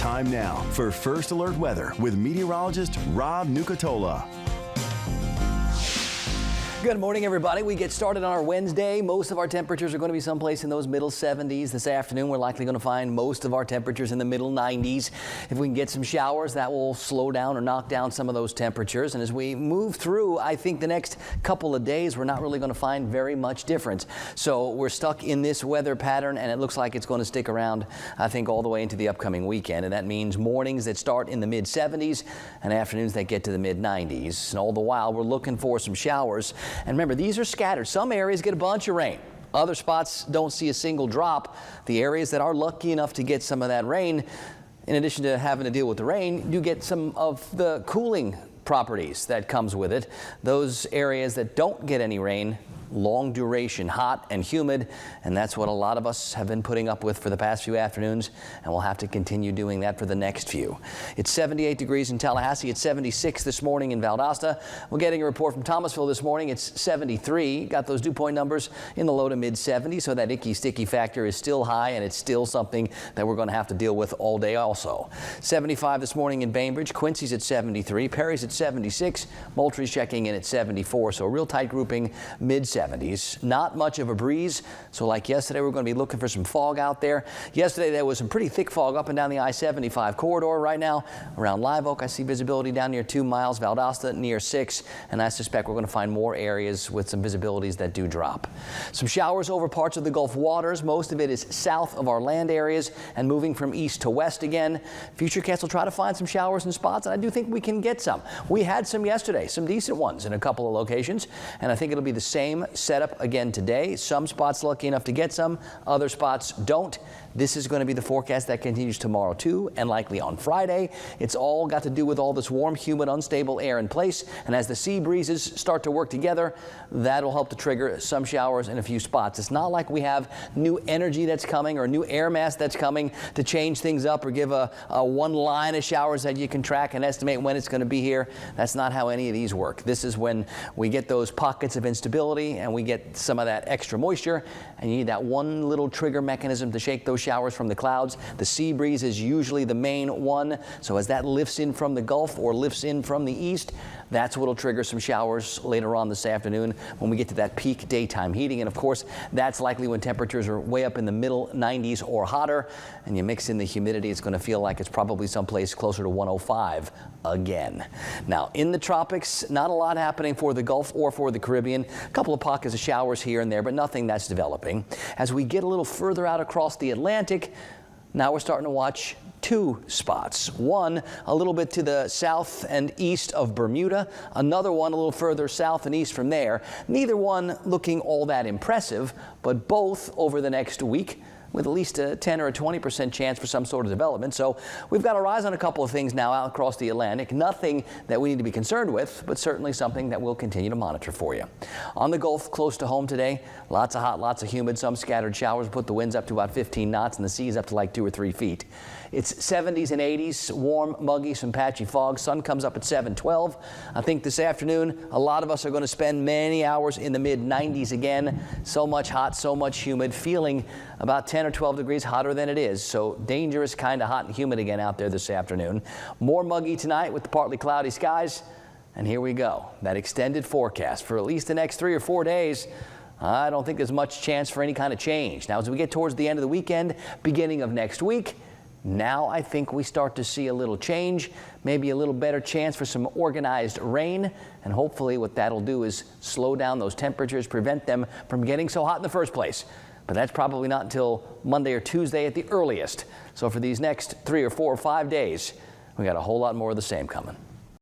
Time now for First Alert Weather with meteorologist Rob Nucatola. Good morning, everybody. We get started on our Wednesday. Most of our temperatures are going to be someplace in those middle 70s. This afternoon, we're likely going to find most of our temperatures in the middle 90s. If we can get some showers, that will slow down or knock down some of those temperatures. And as we move through, I think the next couple of days, we're not really going to find very much difference. So we're stuck in this weather pattern, and it looks like it's going to stick around, I think, all the way into the upcoming weekend. And that means mornings that start in the mid 70s and afternoons that get to the mid 90s. And all the while, we're looking for some showers. And remember, these are scattered. Some areas get a bunch of rain. Other spots don't see a single drop. The areas that are lucky enough to get some of that rain, in addition to having to deal with the rain, you get some of the cooling properties that comes with it. Those areas that don't get any rain, long duration, hot and humid, and that's what a lot of us have been putting up with for the past few afternoons, and we'll have to continue doing that for the next few. It's 78 degrees in Tallahassee. It's 76 this morning in Valdosta. We're getting a report from Thomasville this morning. It's 73. Got those dew point numbers in the low to mid 70s, so that icky sticky factor is still high, and it's still something that we're going to have to deal with all day also. 75 this morning in Bainbridge. Quincy's at 73. Perry's at 76. Moultrie's checking in at 74, so a real tight grouping, mid 70s. Not much of a breeze, so like yesterday, we're going to be looking for some fog out there. Yesterday, there was some pretty thick fog up and down the I-75 corridor. Right now, around Live Oak, I see visibility down near 2 miles, Valdosta near 6, and I suspect we're going to find more areas with some visibilities that do drop. Some showers over parts of the Gulf waters. Most of it is south of our land areas and moving from east to west again. Futurecast will try to find some showers in spots, and I do think we can get some. We had some yesterday, some decent ones in a couple of locations, and I think it'll be the same setup again today. Some spots lucky enough to get some, other spots don't. This is going to be the forecast that continues tomorrow too, and likely on Friday. It's all got to do with all this warm, humid, unstable air in place, and as the sea breezes start to work together, that'll help to trigger some showers in a few spots. It's not like we have new energy that's coming or new air mass that's coming to change things up or give a one line of showers that you can track and estimate when it's going to be here. That's not how any of these work. This is when we get those pockets of instability and we get some of that extra moisture, and you need that one little trigger mechanism to shake those showers from the clouds. The sea breeze is usually the main one, so as that lifts in from the Gulf or lifts in from the east, that's what will trigger some showers later on this afternoon when we get to that peak daytime heating. And of course, that's likely when temperatures are way up in the middle 90s or hotter, and you mix in the humidity, it's going to feel like it's probably someplace closer to 105 again. Now, in the tropics, not a lot happening for the Gulf or for the Caribbean. A couple of pockets of showers here and there, but nothing that's developing. As we get a little further out across the Atlantic, now we're starting to watch two spots. One a little bit to the south and east of Bermuda, another one a little further south and east from there. Neither one looking all that impressive, but both over the next week with at least a 10 or a 20% chance for some sort of development. So we've got our eyes on a couple of things now out across the Atlantic. Nothing that we need to be concerned with, but certainly something that we'll continue to monitor for you. On the Gulf, close to home today, lots of hot, lots of humid, some scattered showers put the winds up to about 15 knots and the seas up to like 2 or 3 feet. It's 70s and 80s, warm, muggy, some patchy fog. Sun comes up at 7:12. I think this afternoon, a lot of us are going to spend many hours in the mid 90s again. So much hot, so much humid, feeling about 10 or 12 degrees hotter than it is. So dangerous, kind of hot and humid again out there this afternoon. More muggy tonight with the partly cloudy skies. And here we go. That extended forecast for at least the next 3 or 4 days. I don't think there's much chance for any kind of change. Now, as we get towards the end of the weekend, beginning of next week, now I think we start to see a little change, maybe a little better chance for some organized rain, and hopefully what that'll do is slow down those temperatures, prevent them from getting so hot in the first place. But that's probably not until Monday or Tuesday at the earliest. So for these next 3 or 4 or 5 days, we got a whole lot more of the same coming.